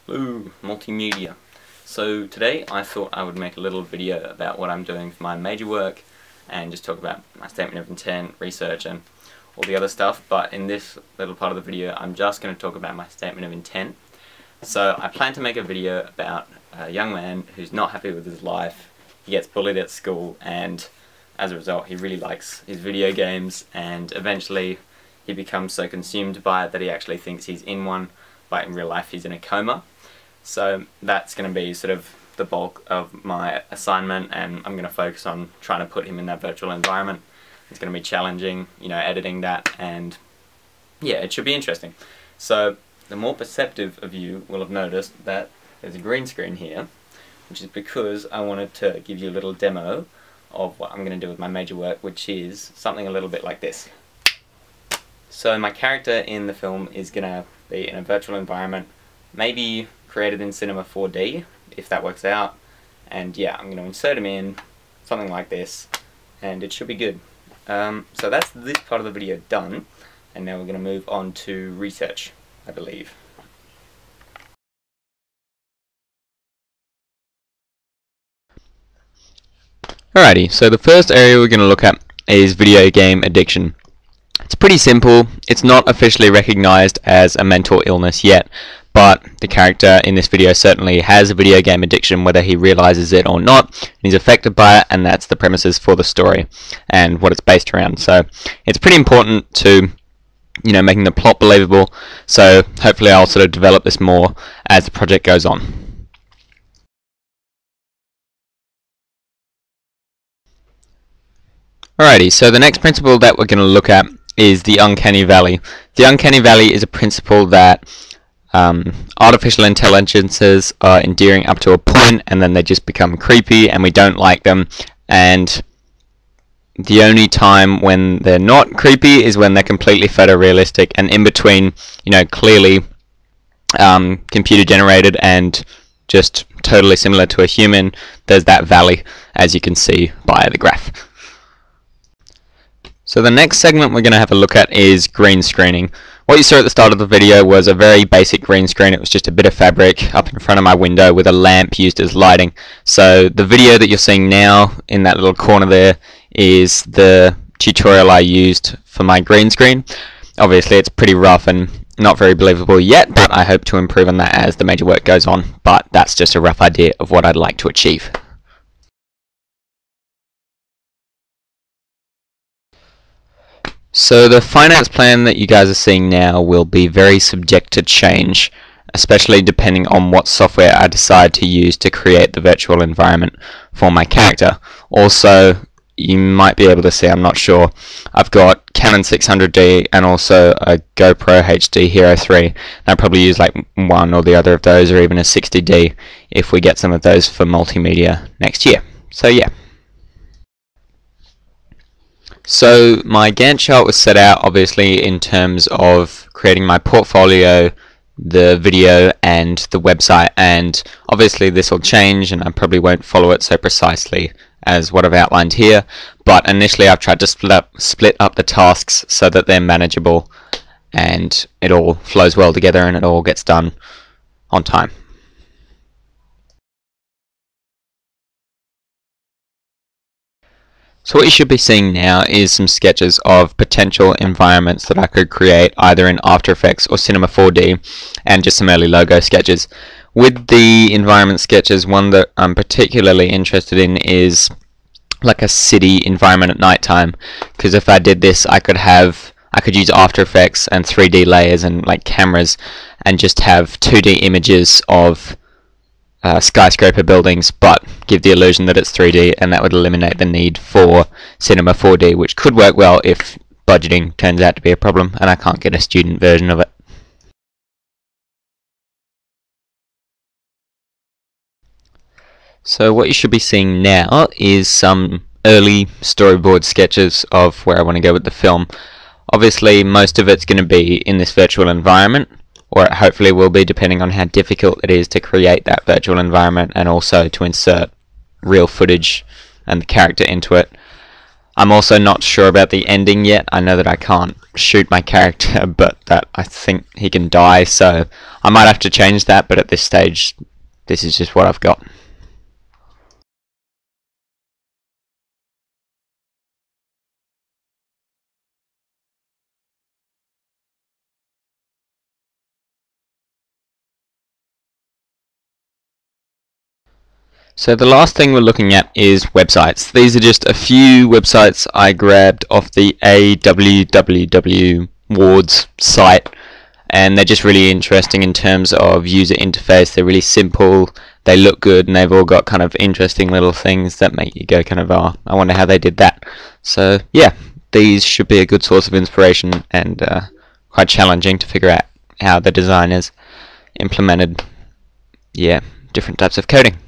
Ooh, multimedia. So today I thought I would make a little video about what I'm doing for my major work and just talk about my statement of intent, research and all the other stuff, but in this little part of the video I'm just going to talk about my statement of intent. So I plan to make a video about a young man who's not happy with his life. He gets bullied at school and as a result he really likes his video games, and eventually he becomes so consumed by it that he actually thinks he's in one, but in real life he's in a coma. So that's going to be sort of the bulk of my assignment, and I'm going to focus on trying to put him in that virtual environment. It's going to be challenging, editing that, and yeah, it should be interesting. So the more perceptive of you will have noticed that there's a green screen here, which is because I wanted to give you a little demo of what I'm going to do with my major work, which is something a little bit like this. So my character in the film is going to be in a virtual environment, maybe created in Cinema 4D, if that works out. And yeah, I'm going to insert him in, something like this, and it should be good. So that's this part of the video done, and now we're going to move on to research, I believe. Alrighty, so the first area we're going to look at is video game addiction. It's pretty simple. It's not officially recognized as a mental illness yet, but the character in this video certainly has a video game addiction, whether he realizes it or not, and he's affected by it, and that's the premises for the story and what it's based around. So it's pretty important to, making the plot believable, so hopefully I'll sort of develop this more as the project goes on. Alrighty, so the next principle that we're going to look at is the uncanny valley. The uncanny valley is a principle that artificial intelligences are endearing up to a point, and then they just become creepy and we don't like them, and the only time when they're not creepy is when they're completely photorealistic, and in between, clearly computer generated and just totally similar to a human, there's that valley, as you can see by the graph. So the next segment we're going to have a look at is green screening. What you saw at the start of the video was a very basic green screen. It was just a bit of fabric up in front of my window with a lamp used as lighting. So the video that you're seeing now in that little corner there is the tutorial I used for my green screen. Obviously it's pretty rough and not very believable yet, but I hope to improve on that as the major work goes on. But that's just a rough idea of what I'd like to achieve. So the finance plan that you guys are seeing now will be very subject to change, especially depending on what software I decide to use to create the virtual environment for my character. Also, you might be able to see, I'm not sure, I've got Canon 600D and also a GoPro HD Hero 3. And I'll probably use like one or the other of those, or even a 60D if we get some of those for multimedia next year. So yeah. So my Gantt chart was set out obviously in terms of creating my portfolio, the video and the website, and obviously this will change and I probably won't follow it so precisely as what I've outlined here, but initially I've tried to split up the tasks so that they're manageable and it all flows well together and it all gets done on time. So what you should be seeing now is some sketches of potential environments that I could create either in After Effects or Cinema 4D, and just some early logo sketches. With the environment sketches, one that I'm particularly interested in is like a city environment at nighttime, because if I did this I could use After Effects and 3D layers and like cameras and just have 2D images of skyscraper buildings, but give the illusion that it's 3D, and that would eliminate the need for Cinema 4D, which could work well if budgeting turns out to be a problem and I can't get a student version of it. So what you should be seeing now is some early storyboard sketches of where I want to go with the film. Obviously most of it's going to be in this virtual environment, or it hopefully will be, depending on how difficult it is to create that virtual environment and also to insert real footage and the character into it. I'm also not sure about the ending yet. I know that I can't shoot my character, but that I think he can die, so I might have to change that, but at this stage, this is just what I've got. So the last thing we're looking at is websites. These are just a few websites I grabbed off the AWWW Wards site, and they're just really interesting in terms of user interface. They're really simple, they look good, and they've all got kind of interesting little things that make you go kind of, oh, I wonder how they did that. So yeah, these should be a good source of inspiration, and quite challenging to figure out how the designers implemented, yeah, different types of coding.